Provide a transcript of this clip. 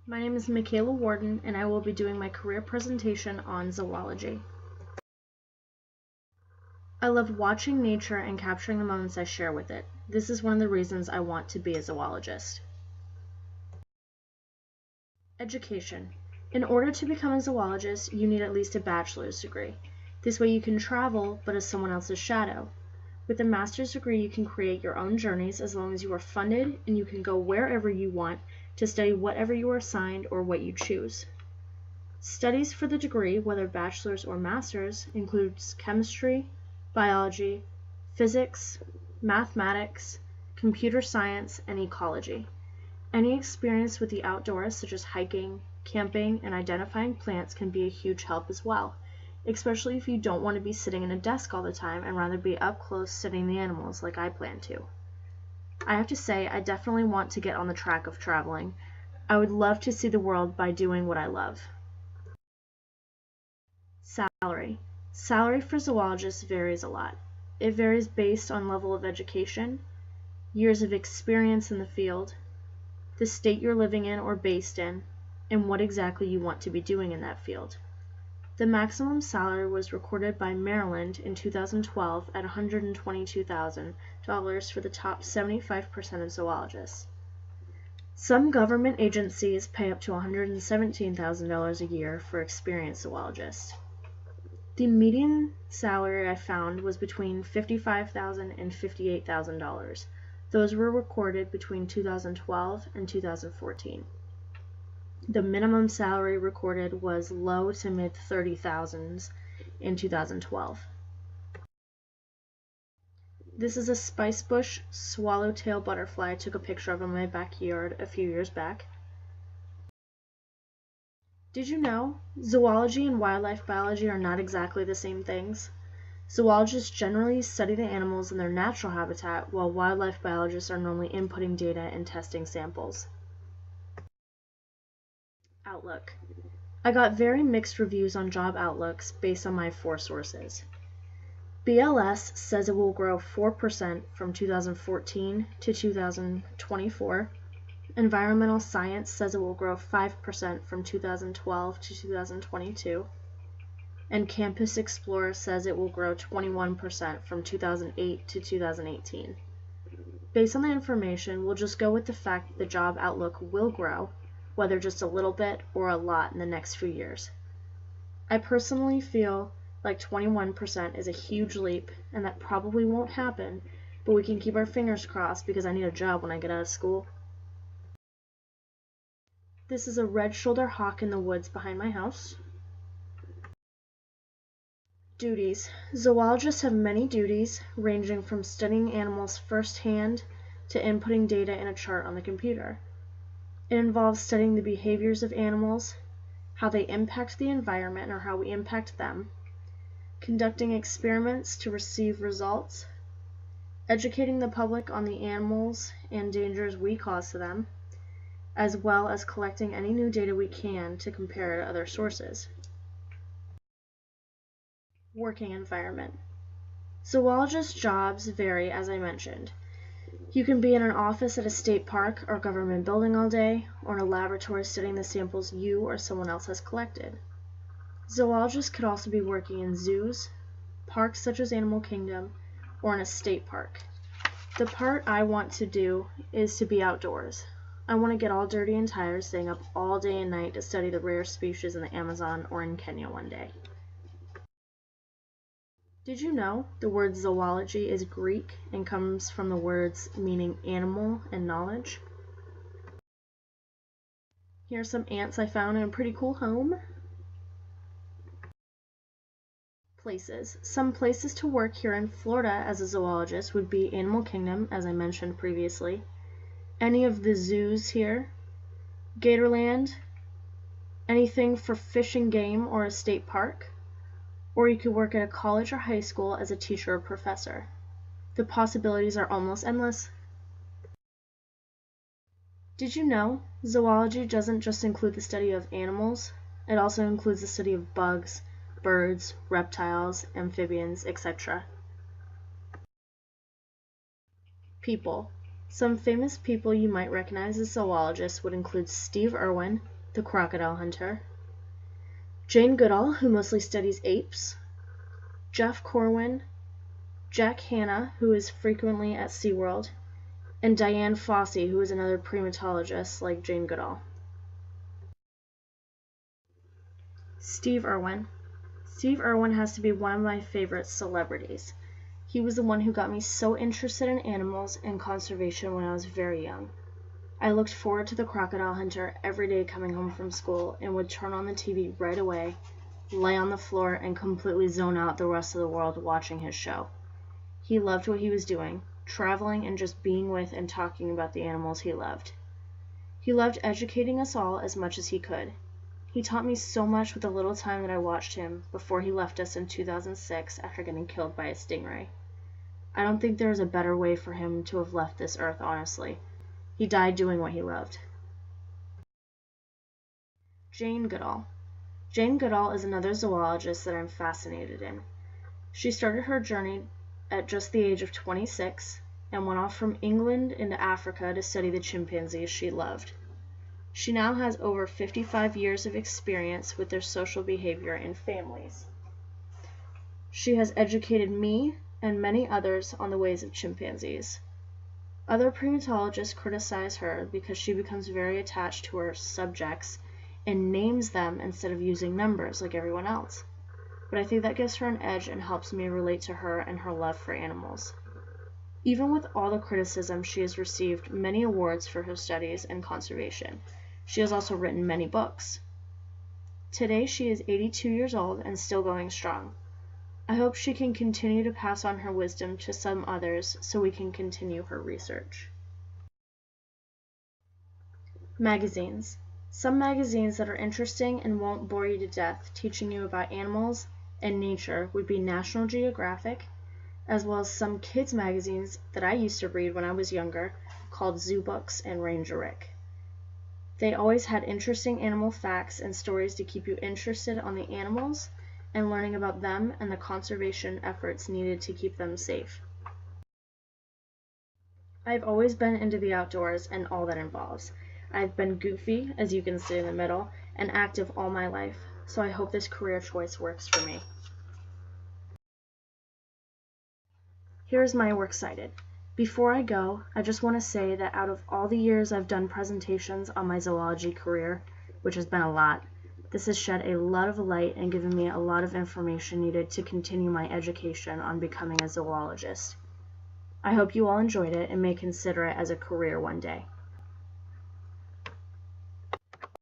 My name is Mykaela Worden, and I will be doing my career presentation on zoology. I love watching nature and capturing the moments I share with it. This is one of the reasons I want to be a zoologist. Education. In order to become a zoologist, you need at least a bachelor's degree. This way you can travel, but as someone else's shadow. With a master's degree, you can create your own journeys as long as you are funded, and you can go wherever you want to study whatever you are assigned or what you choose. Studies for the degree, whether bachelor's or master's, includes chemistry, biology, physics, mathematics, computer science, and ecology. Any experience with the outdoors, such as hiking, camping, and identifying plants, can be a huge help as well, especially if you don't want to be sitting in a desk all the time and rather be up close studying the animals like I plan to. I have to say, I definitely want to get on the track of traveling. I would love to see the world by doing what I love. Salary. Salary for zoologists varies a lot. It varies based on level of education, years of experience in the field, the state you're living in or based in, and what exactly you want to be doing in that field. The maximum salary was recorded by Maryland in 2012 at $122,000 for the top 75% of zoologists. Some government agencies pay up to $117,000 a year for experienced zoologists. The median salary I found was between $55,000 and $58,000. Those were recorded between 2012 and 2014. The minimum salary recorded was low to mid 30,000s in 2012. This is a spicebush swallowtail butterfly I took a picture of in my backyard a few years back. Did you know zoology and wildlife biology are not exactly the same things? Zoologists generally study the animals in their natural habitat, while wildlife biologists are normally inputting data and testing samples. Outlook. I got very mixed reviews on job outlooks based on my 4 sources. BLS says it will grow 4% from 2014 to 2024. Environmental Science says it will grow 5% from 2012 to 2022. And Campus Explorer says it will grow 21% from 2008 to 2018. Based on the information, we'll just go with the fact that the job outlook will grow, whether just a little bit or a lot in the next few years. I personally feel like 21% is a huge leap, and that probably won't happen, but we can keep our fingers crossed because I need a job when I get out of school. This is a red-shouldered hawk in the woods behind my house. Duties. Zoologists have many duties, ranging from studying animals firsthand to inputting data in a chart on the computer. It involves studying the behaviors of animals, how they impact the environment or how we impact them, conducting experiments to receive results, educating the public on the animals and dangers we cause to them, as well as collecting any new data we can to compare to other sources. Working environment. Zoologist jobs vary, as I mentioned. You can be in an office at a state park or government building all day, or in a laboratory studying the samples you or someone else has collected. Zoologists could also be working in zoos, parks such as Animal Kingdom, or in a state park. The part I want to do is to be outdoors. I want to get all dirty and tired staying up all day and night to study the rare species in the Amazon or in Kenya one day. Did you know the word zoology is Greek and comes from the words meaning animal and knowledge? Here are some ants I found in a pretty cool home. Places. Some places to work here in Florida as a zoologist would be Animal Kingdom, as I mentioned previously, any of the zoos here, Gatorland, anything for fish and game or a state park, or you could work at a college or high school as a teacher or professor. The possibilities are almost endless. Did you know zoology doesn't just include the study of animals, it also includes the study of bugs, birds, reptiles, amphibians, etc. People. Some famous people you might recognize as zoologists would include Steve Irwin, the crocodile hunter, Jane Goodall, who mostly studies apes, Jeff Corwin, Jack Hanna, who is frequently at SeaWorld, and Diane Fossey, who is another primatologist like Jane Goodall. Steve Irwin. Steve Irwin has to be one of my favorite celebrities. He was the one who got me so interested in animals and conservation when I was very young. I looked forward to the crocodile hunter every day coming home from school and would turn on the TV right away, lay on the floor, and completely zone out the rest of the world watching his show. He loved what he was doing, traveling and just being with and talking about the animals he loved. He loved educating us all as much as he could. He taught me so much with the little time that I watched him before he left us in 2006 after getting killed by a stingray. I don't think there is a better way for him to have left this earth, honestly. He died doing what he loved. Jane Goodall. Jane Goodall is another zoologist that I'm fascinated in. She started her journey at just the age of 26 and went off from England into Africa to study the chimpanzees she loved. She now has over 55 years of experience with their social behavior in families. She has educated me and many others on the ways of chimpanzees. Other primatologists criticize her because she becomes very attached to her subjects and names them instead of using numbers like everyone else. But I think that gives her an edge and helps me relate to her and her love for animals. Even with all the criticism, she has received many awards for her studies and conservation. She has also written many books. Today she is 82 years old and still going strong. I hope she can continue to pass on her wisdom to some others so we can continue her research. Magazines. Some magazines that are interesting and won't bore you to death teaching you about animals and nature would be National Geographic, as well as some kids magazines that I used to read when I was younger called Zoo Books and Ranger Rick. They always had interesting animal facts and stories to keep you interested on the animals and learning about them and the conservation efforts needed to keep them safe. I've always been into the outdoors and all that involves. I've been goofy, as you can see in the middle, and active all my life, so I hope this career choice works for me. Here's my works cited. Before I go, I just want to say that out of all the years I've done presentations on my zoology career, which has been a lot, this has shed a lot of light and given me a lot of information needed to continue my education on becoming a zoologist. I hope you all enjoyed it and may consider it as a career one day.